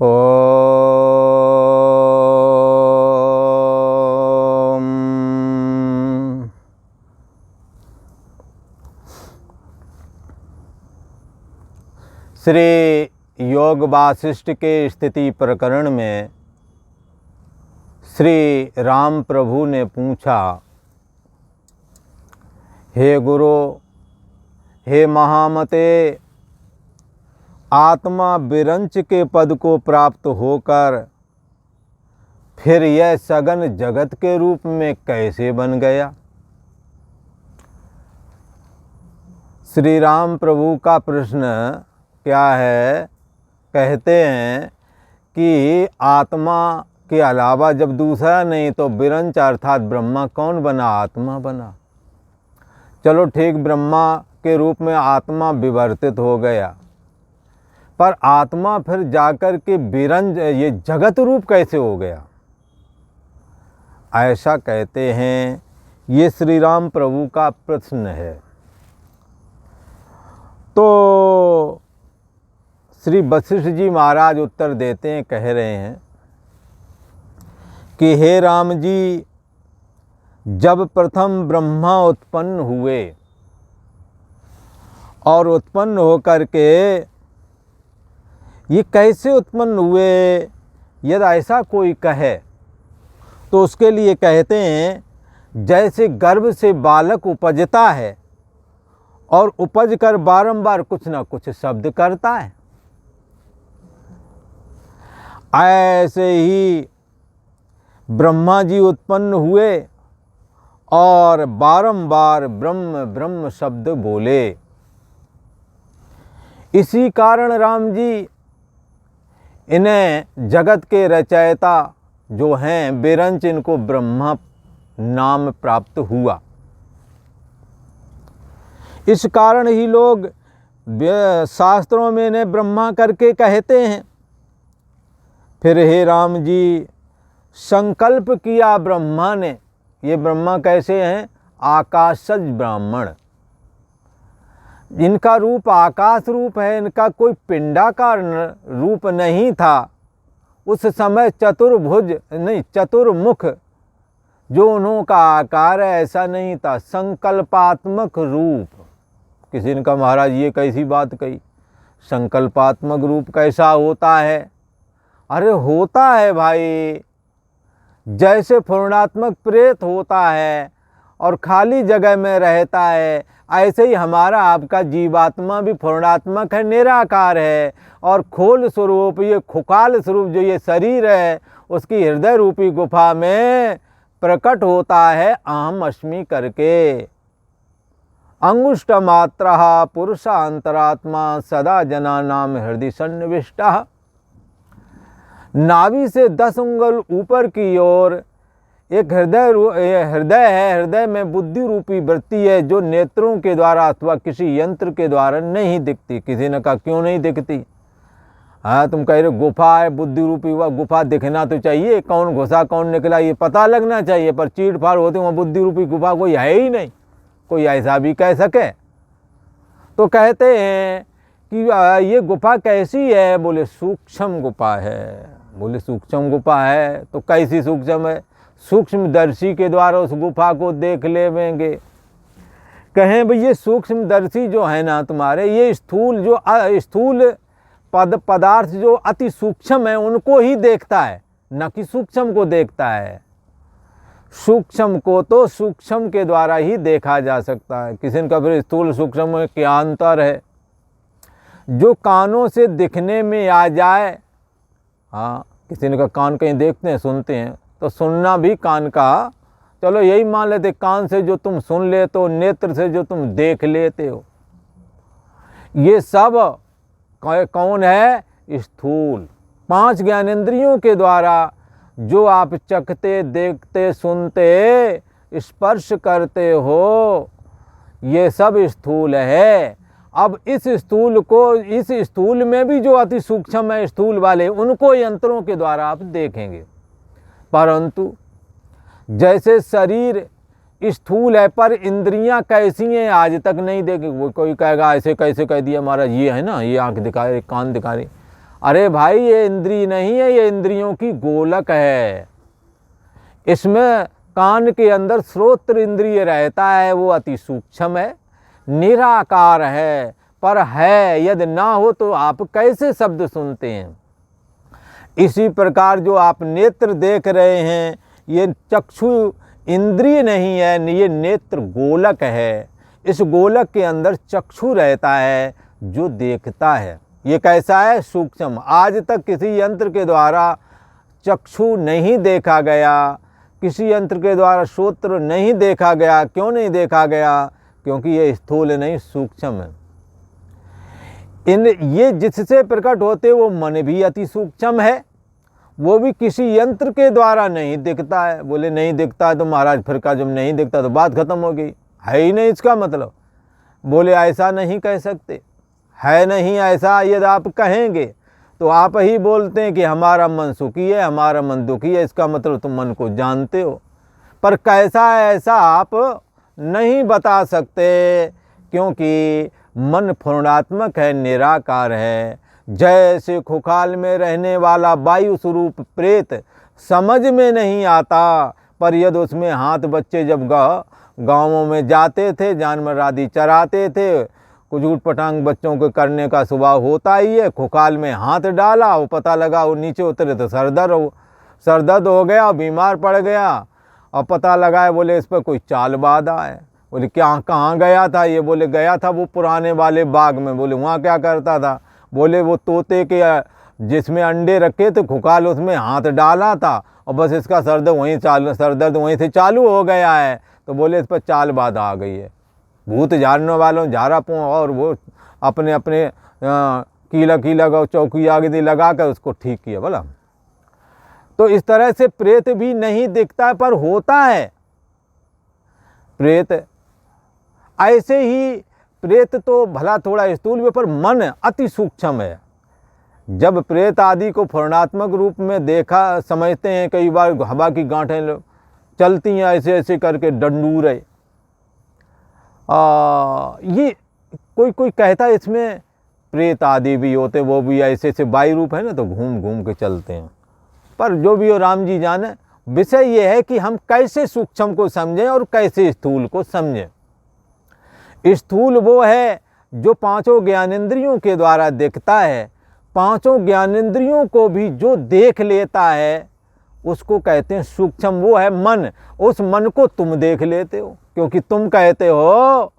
ओम। श्री योग वासिष्ठ के स्थिति प्रकरण में श्री राम प्रभु ने पूछा, हे गुरु, हे महामते, आत्मा विरंच के पद को प्राप्त होकर फिर यह सघन जगत के रूप में कैसे बन गया? श्री राम प्रभु का प्रश्न क्या है? कहते हैं कि आत्मा के अलावा जब दूसरा नहीं तो विरंच अर्थात ब्रह्मा कौन बना? आत्मा बना। चलो ठीक, ब्रह्मा के रूप में आत्मा विवर्तित हो गया, पर आत्मा फिर जाकर के विरंज ये जगत रूप कैसे हो गया? ऐसा कहते हैं। ये श्री राम प्रभु का प्रश्न है। तो श्री वशिष्ठ जी महाराज उत्तर देते हैं, कह रहे हैं कि हे राम जी, जब प्रथम ब्रह्मा उत्पन्न हुए और उत्पन्न होकर के ये कैसे उत्पन्न हुए, यदि ऐसा कोई कहे तो उसके लिए कहते हैं, जैसे गर्भ से बालक उपजता है और उपज कर बारंबार कुछ ना कुछ शब्द करता है, ऐसे ही ब्रह्मा जी उत्पन्न हुए और बारंबार ब्रह्म ब्रह्म शब्द बोले। इसी कारण राम जी इन्हें जगत के रचयिता जो हैं विरंच, इनको ब्रह्मा नाम प्राप्त हुआ। इस कारण ही लोग शास्त्रों में इन्हें ब्रह्मा करके कहते हैं। फिर हे राम जी, संकल्प किया ब्रह्मा ने। ये ब्रह्मा कैसे हैं? आकाशज ब्राह्मण। इनका रूप आकाश रूप है, इनका कोई पिंडाकार रूप नहीं था। उस समय चतुर्भुज नहीं, चतुर्मुख जो उन्हों का आकार है ऐसा नहीं था, संकल्पात्मक रूप। किसी ने कहा महाराज ये कैसी बात कही, संकल्पात्मक रूप कैसा होता है? अरे होता है भाई, जैसे पूर्णात्मक प्रेत होता है और खाली जगह में रहता है, ऐसे ही हमारा आपका जीवात्मा भी पूर्णात्मक है, निराकार है। और खोल स्वरूप, ये खुकाल स्वरूप जो ये शरीर है, उसकी हृदय रूपी गुफा में प्रकट होता है अहम अस्मि करके। अंगुष्ठ मात्रः पुरुषा अंतरात्मा सदा जना नाम हृदय सन्निविष्टः। नाभि से 10 उंगल ऊपर की ओर एक हृदय है। हृदय में बुद्धि रूपी वृत्ति है जो नेत्रों के द्वारा अथवा किसी यंत्र के द्वारा नहीं दिखती। किसी ने कहा क्यों नहीं दिखती? हाँ, तुम कह रहे गुफा है बुद्धि रूपी, हुआ गुफा दिखना तो चाहिए, कौन घुसा कौन निकला ये पता लगना चाहिए, पर चीड़ फाड़ होते वहाँ बुद्धि रूपी गुफा कोई है ही नहीं। कोई ऐसा भी कह सके? तो कहते हैं कि ये गुफा कैसी है? बोले सूक्ष्म गुफा है। बोले सूक्ष्म गुफा है तो कैसी सूक्ष्म है? सूक्ष्मदर्शी के द्वारा उस गुफा को देख लेंगे। कहें भाई ये सूक्ष्मदर्शी जो है ना तुम्हारे, ये स्थूल जो स्थूल पदार्थ जो अति सूक्ष्म है उनको ही देखता है, न कि सूक्ष्म को देखता है। सूक्ष्म को तो सूक्ष्म के द्वारा ही देखा जा सकता है। किसी ने कहा फिर स्थूल सूक्ष्म में क्या अंतर है? जो कानों से दिखने में आ जाए, हाँ, किसी ने कहा कान कहीं देखते हैं सुनते हैं, तो सुनना भी कान का, चलो यही मान लेते, कान से जो तुम सुन लेते हो, नेत्र से जो तुम देख लेते हो, ये सब कौन है? स्थूल 5 ज्ञानेंद्रियों के द्वारा जो आप चखते, देखते, सुनते, स्पर्श करते हो, ये सब स्थूल है। अब इस स्थूल में भी जो अति सूक्ष्म है स्थूल वाले, उनको यंत्रों के द्वारा आप देखेंगे। परंतु जैसे शरीर स्थूल है पर इंद्रियां कैसी हैं आज तक नहीं देखे। वो कोई कहेगा ऐसे कैसे कह दिया महाराज, ये है ना, ये आंख दिखा रही, कान दिखा रही। अरे भाई ये इंद्रिय नहीं है, ये इंद्रियों की गोलक है। इसमें कान के अंदर श्रोत्र इंद्रिय रहता है, वो अति सूक्ष्म है, निराकार है, पर है यदि ना हो तो आप कैसे शब्द सुनते हैं। इसी प्रकार जो आप नेत्र देख रहे हैं ये चक्षु इंद्रिय नहीं है, ये नेत्र गोलक है। इस गोलक के अंदर चक्षु रहता है जो देखता है। ये कैसा है? सूक्ष्म। आज तक किसी यंत्र के द्वारा चक्षु नहीं देखा गया, किसी यंत्र के द्वारा श्रोत्र नहीं देखा गया। क्यों नहीं देखा गया? क्योंकि ये स्थूल नहीं, सूक्ष्म है। ये जिससे प्रकट होते वो मन भी अति सूक्ष्म है, वो भी किसी यंत्र के द्वारा नहीं दिखता है। बोले नहीं दिखता है तो महाराज फिर का जब नहीं दिखता तो बात खत्म हो गई, है ही नहीं इसका मतलब। बोले ऐसा नहीं कह सकते, है नहीं ऐसा। यदि आप कहेंगे तो आप ही बोलते हैं कि हमारा मन सुखी है, हमारा मन दुखी है, इसका मतलब तुम मन को जानते हो। पर कैसा है ऐसा आप नहीं बता सकते, क्योंकि मन पूर्णात्मक है, निराकार है। जैसे खुखाल में रहने वाला वायु स्वरूप प्रेत समझ में नहीं आता, पर यदि उसमें हाथ बच्चे जब गाँवों में जाते थे, जानवर आदि चराते थे, कुछ ऊटपटांग बच्चों को करने का स्वभाव होता ही है। खुखाल में हाथ डाला, वो पता लगा वो नीचे उतरे तो सरदर्द हो गया, बीमार पड़ गया। और पता लगाए, बोले इस पर कोई चाल बाधा है। बोले क्या, कहाँ गया था? ये बोले गया था वो पुराने वाले बाग में। बोले वहाँ क्या करता था? बोले वो तोते के जिसमें अंडे रखे थे खुखाल, उसमें हाथ डाला था और बस इसका सरदर्द वहीं से चालू हो गया है। तो बोले इस पर चाल बाधा आ गई है। भूत झाड़ने वालों झाड़ा पों और वो अपने अपने कीला चौकी आगे लगा कर उसको ठीक किया। बोला तो इस तरह से प्रेत भी नहीं दिखता है, पर होता है प्रेत। ऐसे ही प्रेत तो भला थोड़ा स्थूल भी, पर मन अति सूक्ष्म है। जब प्रेत आदि को पूर्णात्मक रूप में देखा समझते हैं, कई बार हवा की गांठें चलती हैं ऐसे ऐसे करके डंडूर है। ये कोई कहता है इसमें प्रेत आदि भी होते, वो भी ऐसे ऐसे वायु रूप है ना, तो घूम घूम के चलते हैं। पर जो भी हो राम जी जाने, विषय ये है कि हम कैसे सूक्ष्म को समझें और कैसे स्थूल को समझें। स्थूल वो है जो पांचों ज्ञानेंद्रियों के द्वारा देखता है। पांचों ज्ञानेंद्रियों को भी जो देख लेता है उसको कहते हैं सूक्ष्म, वो है मन। उस मन को तुम देख लेते हो, क्योंकि तुम कहते हो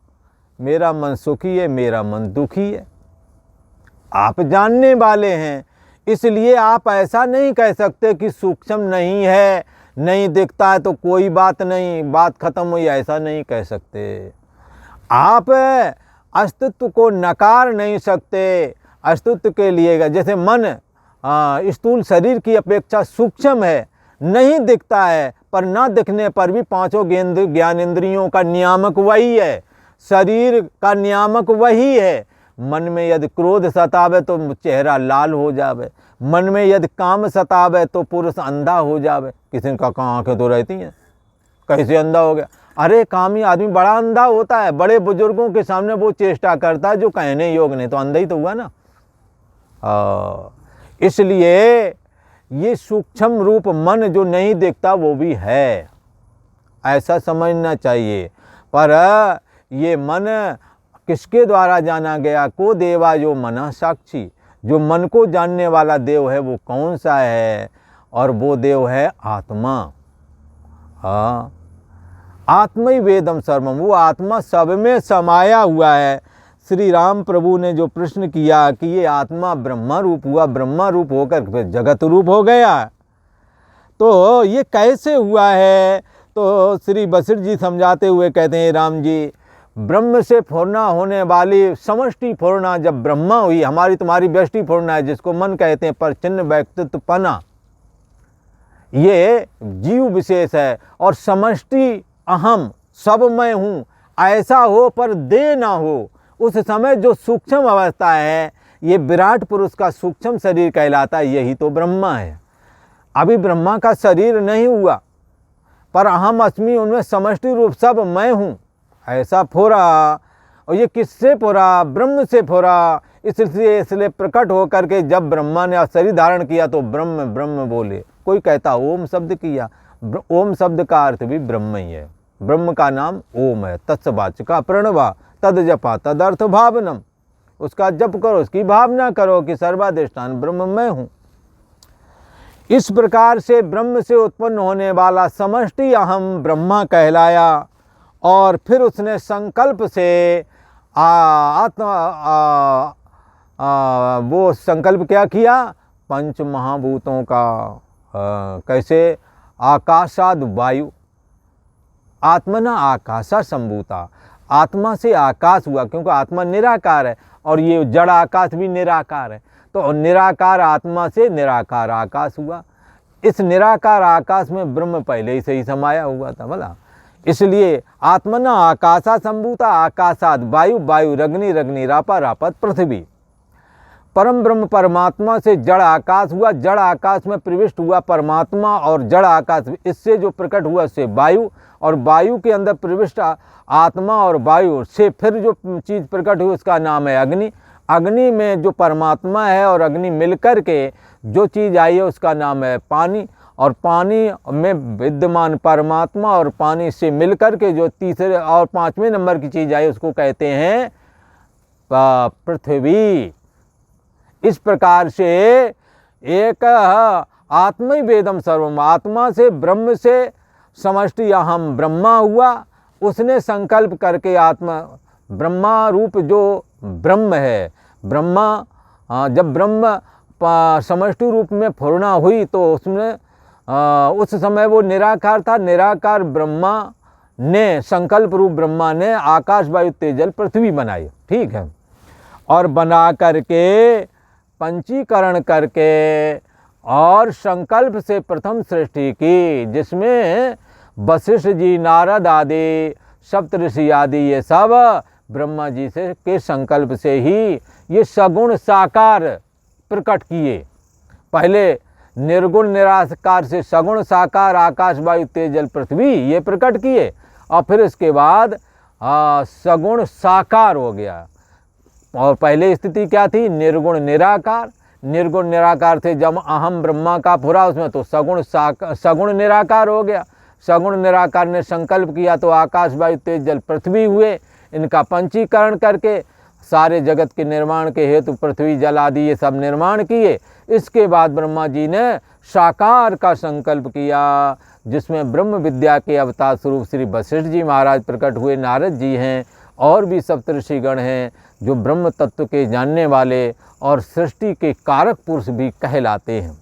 मेरा मन सुखी है, मेरा मन दुखी है। आप जानने वाले हैं, इसलिए आप ऐसा नहीं कह सकते कि सूक्ष्म नहीं है, नहीं दिखता है तो कोई बात नहीं, बात खत्म हुई, ऐसा नहीं कह सकते। आप अस्तित्व को नकार नहीं सकते। अस्तित्व के लिए जैसे मन स्थूल शरीर की अपेक्षा सूक्ष्म है, नहीं दिखता है, पर ना दिखने पर भी पांचों ज्ञानेंद्रियों का नियामक वही है, शरीर का नियामक वही है। मन में यदि क्रोध सतावे तो चेहरा लाल हो जावे, मन में यदि काम सतावे तो पुरुष अंधा हो जावे। किसी का कहाँ आंखें तो रहती हैं, कैसे अंधा हो गया? अरे कामी आदमी बड़ा अंधा होता है, बड़े बुजुर्गों के सामने वो चेष्टा करता है जो कहने योग नहीं, तो अंधा ही तो हुआ ना। इसलिए ये सूक्ष्म रूप मन जो नहीं दिखता वो भी है, ऐसा समझना चाहिए। पर ये मन किसके द्वारा जाना गया? को देवा जो मना साक्षी, जो मन को जानने वाला देव है वो कौन सा है? और वो देव है आत्मा। हाँ, आत्मा ही वेदम सर्वम, वो आत्मा सब में समाया हुआ है। श्री राम प्रभु ने जो प्रश्न किया कि ये आत्मा ब्रह्मा रूप हुआ, ब्रह्मा रूप होकर फिर जगत रूप हो गया, तो ये कैसे हुआ है? तो श्री बसिर जी समझाते हुए कहते हैं, राम जी, ब्रह्म से फूर्णा होने वाली समष्टि फूर्णा जब ब्रह्मा हुई, हमारी तुम्हारी व्यष्टि फूर्णा है जिसको मन कहते हैं, पर चिन्ह व्यक्तित्व पना, ये जीव विशेष है। और समष्टि अहम, सब मैं हूँ, ऐसा हो पर दे ना हो, उस समय जो सूक्ष्म अवस्था है, ये विराट पुरुष का सूक्ष्म शरीर कहलाता है, यही तो ब्रह्मा है। अभी ब्रह्मा का शरीर नहीं हुआ, पर अहम अस्मि, उनमें समष्टि रूप सब मैं हूँ, ऐसा फोरा। और ये किससे फोरा? ब्रह्म से फोरा। इसलिए प्रकट होकर के जब ब्रह्मा ने शरीर धारण किया तो ब्रह्म ब्रह्म बोले। कोई कहता ओम शब्द किया, ओम शब्द का अर्थ भी ब्रह्म ही है। ब्रह्म का नाम ओम है। तत्सवाचका प्रणवा तद जपा तद अर्थ भावनम। उसका जप करो, उसकी भावना करो कि सर्वाधिष्ठान ब्रह्म मैं हूँ। इस प्रकार से ब्रह्म से उत्पन्न होने वाला समष्टि अहम ब्रह्मा कहलाया। और फिर उसने संकल्प से वो संकल्प क्या किया? पंच महाभूतों का कैसे? आकाशाद वायु, आत्मना आकाशा संभूता। आत्मा से आकाश हुआ, क्योंकि आत्मा निराकार है और ये जड़ आकाश भी निराकार है। तो निराकार आत्मा से निराकार आकाश हुआ। इस निराकार आकाश में ब्रह्म पहले से ही समाया हुआ था भला। इसलिए आत्मना आकाशा संभूता, आकाशाद वायु, वायु रग्नि, रग्नि रापा, रापत पृथ्वी। परम ब्रह्म परमात्मा से जड़ आकाश हुआ, जड़ आकाश में प्रविष्ट हुआ परमात्मा, और जड़ आकाश इससे जो प्रकट हुआ से वायु, और वायु के अंदर प्रविष्ट आत्मा, और वायु से फिर जो चीज़ प्रकट हुई उसका नाम है अग्नि। अग्नि में जो परमात्मा है और अग्नि मिलकर के जो चीज़ आई है उसका नाम है पानी, और पानी में विद्यमान परमात्मा और पानी से मिलकर के जो तीसरे और पांचवें नंबर की चीज़ आई उसको कहते हैं पृथ्वी। इस प्रकार से एक आत्मै वेदम सर्वम, आत्मा से ब्रह्म से समष्टि अहम ब्रह्मा हुआ। उसने संकल्प करके आत्मा ब्रह्मा रूप जो ब्रह्म है, ब्रह्मा जब ब्रह्म समष्टि रूप में फुरना हुई तो उसमें उस समय वो निराकार था। निराकार ब्रह्मा ने, संकल्प रूप ब्रह्मा ने आकाश वायु तेजल पृथ्वी बनाई, ठीक है। और बना करके पंचीकरण करके और संकल्प से प्रथम सृष्टि की, जिसमें वशिष्ठ जी, नारद आदि, सप्तऋषि आदि ये सब ब्रह्मा जी से के संकल्प से ही ये सगुण साकार प्रकट किए। पहले निर्गुण निराकार से सगुण साकार आकाश वायु तेजल पृथ्वी ये प्रकट किए, और फिर इसके बाद सगुण साकार हो गया। और पहले स्थिति क्या थी? निर्गुण निराकार। निर्गुण निराकार थे जब अहम ब्रह्मा का फुरा उसमें, तो सगुण निराकार हो गया। सगुण निराकार ने संकल्प किया तो आकाश वायु तेज जल पृथ्वी हुए। इनका पंचीकरण करके सारे जगत के निर्माण के हेतु पृथ्वी जल आदि ये सब निर्माण किए। इसके बाद ब्रह्मा जी ने साकार का संकल्प किया, जिसमें ब्रह्म विद्या के अवतार स्वरूप श्री वशिष्ठ जी महाराज प्रकट हुए, नारद जी हैं और भी सप्तऋषिगण हैं जो ब्रह्म तत्व के जानने वाले और सृष्टि के कारक पुरुष भी कहलाते हैं।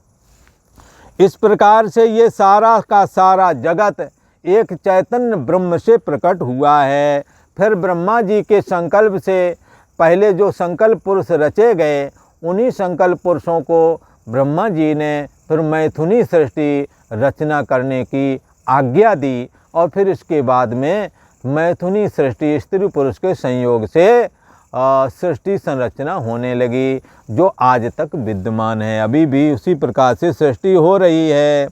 इस प्रकार से ये सारा का सारा जगत एक चैतन्य ब्रह्म से प्रकट हुआ है। फिर ब्रह्मा जी के संकल्प से पहले जो संकल्प पुरुष रचे गए, उन्हीं संकल्प पुरुषों को ब्रह्मा जी ने फिर मैथुनी सृष्टि रचना करने की आज्ञा दी, और फिर इसके बाद में मैथुनी सृष्टि स्त्री पुरुष के संयोग से सृष्टि संरचना होने लगी, जो आज तक विद्यमान है। अभी भी उसी प्रकार से सृष्टि हो रही है।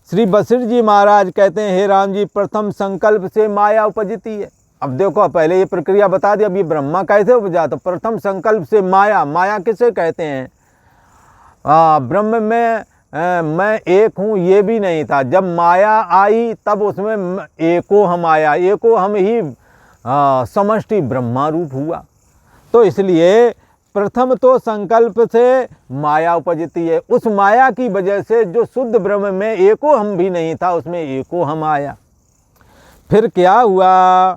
श्री वशिष्ठ जी महाराज कहते हैं, हे राम जी, प्रथम संकल्प से माया उपजती है। अब देखो, पहले ये प्रक्रिया बता दी, अब ये ब्रह्मा कैसे उपजा? तो प्रथम संकल्प से माया। माया किसे कहते हैं? ब्रह्म में मैं एक हूँ ये भी नहीं था। जब माया आई तब उसमें एको हम आया, एको हम ही समष्टि ब्रह्मा रूप हुआ। तो इसलिए प्रथम तो संकल्प से माया उपजती है। उस माया की वजह से जो शुद्ध ब्रह्म में एको हम भी नहीं था, उसमें एको हम आया। फिर क्या हुआ?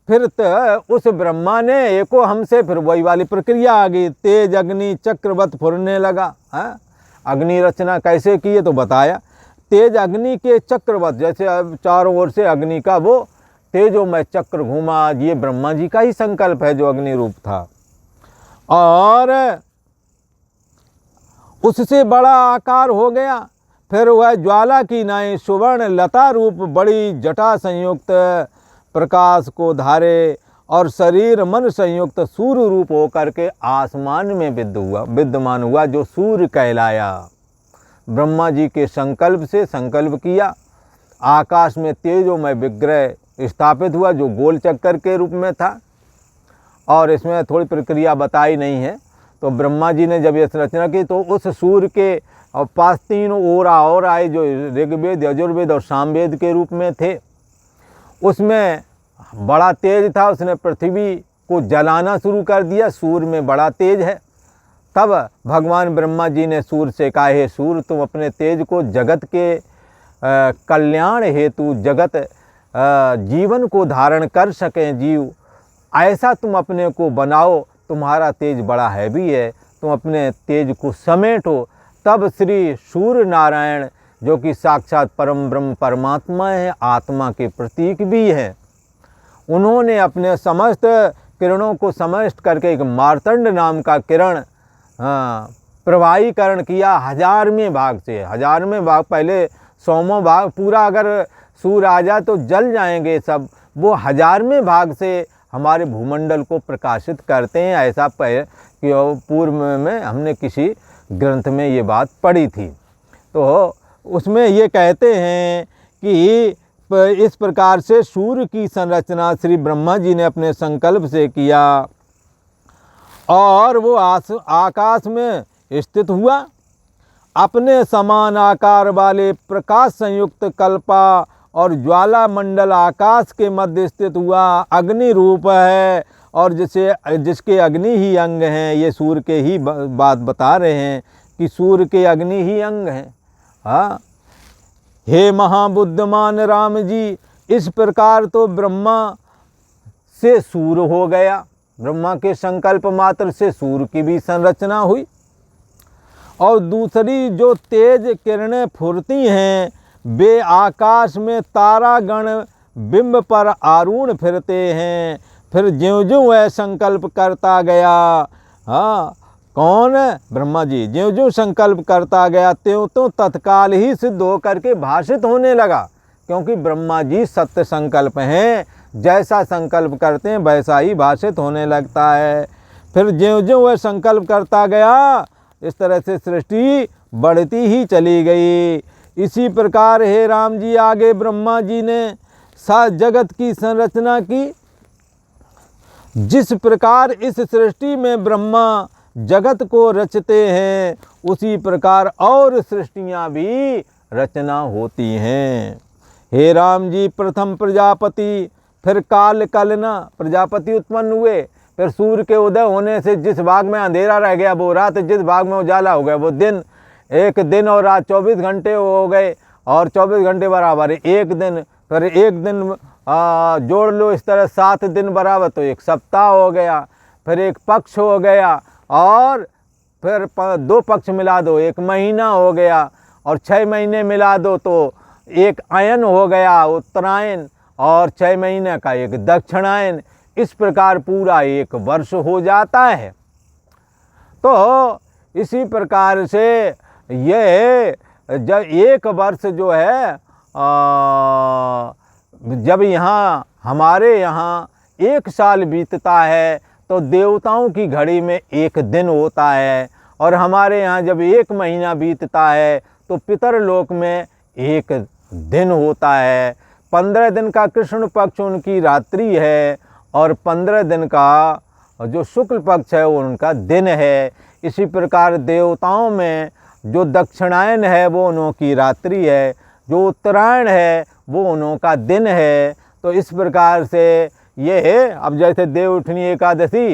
फिर तो उस ब्रह्मा ने एको हमसे फिर वही वाली प्रक्रिया आ गई, तेज अग्नि चक्रवत फुरने लगा। अग्नि रचना कैसे की है तो बताया, तेज अग्नि के चक्रवत, जैसे अब चारों ओर से अग्नि का वो तेजोमय चक्र घूमा। ये ब्रह्मा जी का ही संकल्प है जो अग्नि रूप था। और उससे बड़ा आकार हो गया। फिर वह ज्वाला की नाई सुवर्ण लता रूप बड़ी जटा संयुक्त प्रकाश को धारे, और शरीर मन संयुक्त सूर्य रूप होकर के आसमान में विद्यमान हुआ, जो सूर्य कहलाया। ब्रह्मा जी के संकल्प से संकल्प किया, आकाश में तेजोमय विग्रह स्थापित हुआ जो गोल चक्कर के रूप में था। और इसमें थोड़ी प्रक्रिया बताई नहीं है, तो ब्रह्मा जी ने जब ये रचना की तो उस सूर्य के और पास 3 ओरा और आए जो ऋग्वेद, यजुर्वेद और सामवेद के रूप में थे। उसमें बड़ा तेज था, उसने पृथ्वी को जलाना शुरू कर दिया। सूर्य में बड़ा तेज है। तब भगवान ब्रह्मा जी ने सूर्य से कहा, हे सूर्य, तुम अपने तेज को जगत के कल्याण हेतु, जगत जीवन को धारण कर सकें जीव, ऐसा तुम अपने को बनाओ। तुम्हारा तेज बड़ा हैवी है, तुम अपने तेज को समेटो। तब श्री सूर्य नारायण, जो कि साक्षात परम ब्रह्म परमात्मा है, आत्मा के प्रतीक भी हैं, उन्होंने अपने समस्त किरणों को समस्त करके एक मार्तंड नाम का किरण प्रवाहीकरण किया 1000वें भाग से। 1000वें भाग, पहले 100वां भाग पूरा अगर सूर्य आ जाए तो जल जाएंगे सब, वो 1000वें भाग से हमारे भूमंडल को प्रकाशित करते हैं। ऐसा पूर्व में हमने किसी ग्रंथ में ये बात पढ़ी थी। तो उसमें ये कहते हैं कि इस प्रकार से सूर्य की संरचना श्री ब्रह्मा जी ने अपने संकल्प से किया और वो आकाश में स्थित हुआ। अपने समान आकार वाले प्रकाश संयुक्त कल्पा और ज्वाला मंडल आकाश के मध्य स्थित हुआ। अग्नि रूप है और जिसके अग्नि ही अंग हैं। ये सूर्य के ही बात बता रहे हैं कि सूर्य के अग्नि ही अंग हैं। हाँ, हे महाबुद्धिमान राम जी, इस प्रकार तो ब्रह्मा से सूर्य हो गया। ब्रह्मा के संकल्प मात्र से सूर्य की भी संरचना हुई। और दूसरी जो तेज किरणें फुरती हैं, वे आकाश में तारागण बिंब पर आरूढ़ फिरते हैं। फिर ज्यों ज्यों वह संकल्प करता गया, हाँ, कौन? ब्रह्मा जी। ज्यों ज्यों संकल्प करता गया त्यों तो तत्काल ही सिद्ध होकर के भाषित होने लगा, क्योंकि ब्रह्मा जी सत्य संकल्प हैं। जैसा संकल्प करते हैं वैसा ही भाषित होने लगता है। फिर ज्यों ज्यों वह संकल्प करता गया, इस तरह से सृष्टि बढ़ती ही चली गई। इसी प्रकार हे राम जी, आगे ब्रह्मा जी ने जगत की संरचना की। जिस प्रकार इस सृष्टि में ब्रह्मा जगत को रचते हैं, उसी प्रकार और सृष्टियां भी रचना होती हैं। हे राम जी, प्रथम प्रजापति, फिर काल कलना प्रजापति उत्पन्न हुए। फिर सूर्य के उदय होने से जिस भाग में अंधेरा रह गया वो रात, जिस भाग में उजाला हो गया वो दिन। एक दिन और रात 24 घंटे हो गए, और 24 घंटे बराबर एक दिन। फिर एक दिन जोड़ लो इस तरह 7 दिन बराबर, तो एक सप्ताह हो गया। फिर एक पक्ष हो गया, और फिर 2 पक्ष मिला दो, 1 महीना हो गया। और 6 महीने मिला दो तो एक अयन हो गया, उत्तरायण। और 6 महीने का एक दक्षिणायन। इस प्रकार पूरा 1 वर्ष हो जाता है। तो इसी प्रकार से ये जब 1 वर्ष जो है, जब यहाँ हमारे यहाँ 1 साल बीतता है तो देवताओं की घड़ी में 1 दिन होता है। और हमारे यहाँ जब 1 महीना बीतता है तो पितरलोक में 1 दिन होता है। 15 दिन का कृष्ण पक्ष उनकी रात्रि है, और 15 दिन का जो शुक्ल पक्ष है वो उनका दिन है। इसी प्रकार देवताओं में जो दक्षिणायन है वो उनकी रात्रि है, जो उत्तरायण है वो उनका दिन है। तो इस प्रकार से ये है। अब जैसे देवउठनी एकादशी,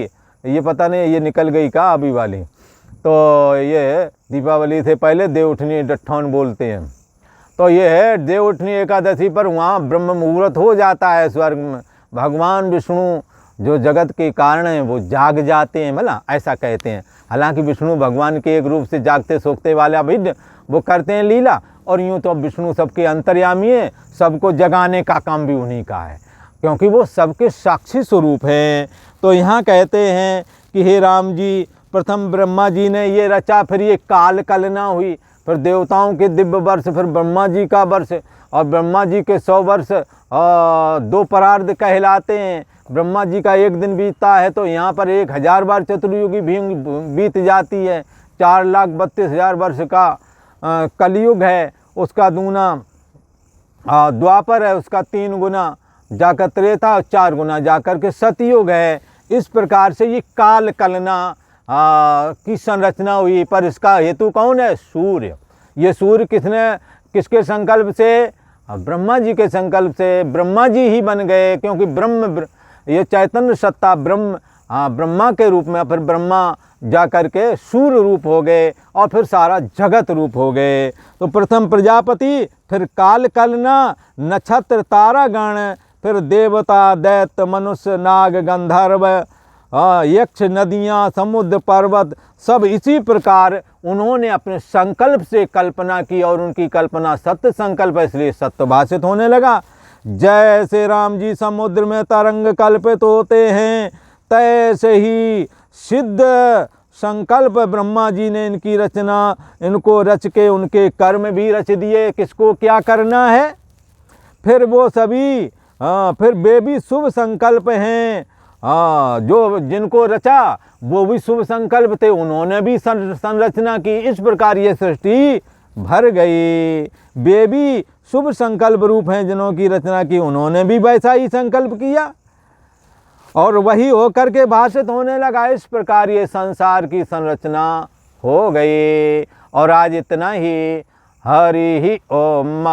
ये पता नहीं ये निकल गई का अभी वाली, तो ये दीपावली से पहले देवउठनी डट्ठौन बोलते हैं। तो ये है देवउठनी एकादशी पर वहाँ ब्रह्म मुहूर्त हो जाता है स्वर्ग में। भगवान विष्णु जो जगत के कारण हैं वो जाग जाते हैं, भला ऐसा कहते हैं। हालांकि विष्णु भगवान के एक रूप से जागते सोखते वाला भिन्न वो करते हैं लीला, और यूँ तो विष्णु सबके अंतर्यामी है, सबको जगाने का काम भी उन्हीं का है, क्योंकि वो सबके साक्षी स्वरूप हैं। तो यहाँ कहते हैं कि हे राम जी, प्रथम ब्रह्मा जी ने ये रचा, फिर ये काल कलना हुई, फिर देवताओं के दिव्य वर्ष, फिर ब्रह्मा जी का वर्ष, और ब्रह्मा जी के 100 वर्ष 2 परार्ध कहलाते हैं। ब्रह्मा जी का 1 दिन बीतता है तो यहाँ पर 1000 बार चतुर्युगी भी बीत जाती है। 4,32,000 वर्ष का कलयुग है, उसका दूना द्वापर है, उसका 3 गुना जाकर त्रेता, 4 गुना जाकर के सतयुग है। इस प्रकार से ये काल कलना की संरचना हुई, पर इसका हेतु कौन है? सूर्य। ये सूर्य किसके संकल्प से? ब्रह्मा जी के संकल्प से। ब्रह्मा जी ही बन गए, क्योंकि ये चैतन्य सत्ता ब्रह्मा के रूप में, फिर ब्रह्मा जा कर के सूर्य रूप हो गए और फिर सारा जगत रूप हो गए। तो प्रथम प्रजापति, फिर काल कलना, नक्षत्र तारागण, फिर देवता दैत्य मनुष्य नाग गंधर्व यक्ष नदियाँ समुद्र पर्वत, सब इसी प्रकार उन्होंने अपने संकल्प से कल्पना की और उनकी कल्पना सत्य संकल्प है, इसलिए सत्य भाषित होने लगा। जैसे राम जी समुद्र में तरंग कल्पित होते हैं, तैसे ही सिद्ध संकल्प ब्रह्मा जी ने इनकी रचना, इनको रच के उनके कर्म भी रच दिए, किसको क्या करना है। फिर वो सभी फिर वे भी शुभ संकल्प हैं, जो जिनको रचा वो भी शुभ संकल्प थे, उन्होंने भी संरचना की। इस प्रकार ये सृष्टि भर गई। वे भी शुभ संकल्प रूप हैं, जिन्हों की रचना की, उन्होंने भी वैसा ही संकल्प किया और वही होकर के भाषित होने लगा। इस प्रकार ये संसार की संरचना हो गई। और आज इतना ही। हरि ओम।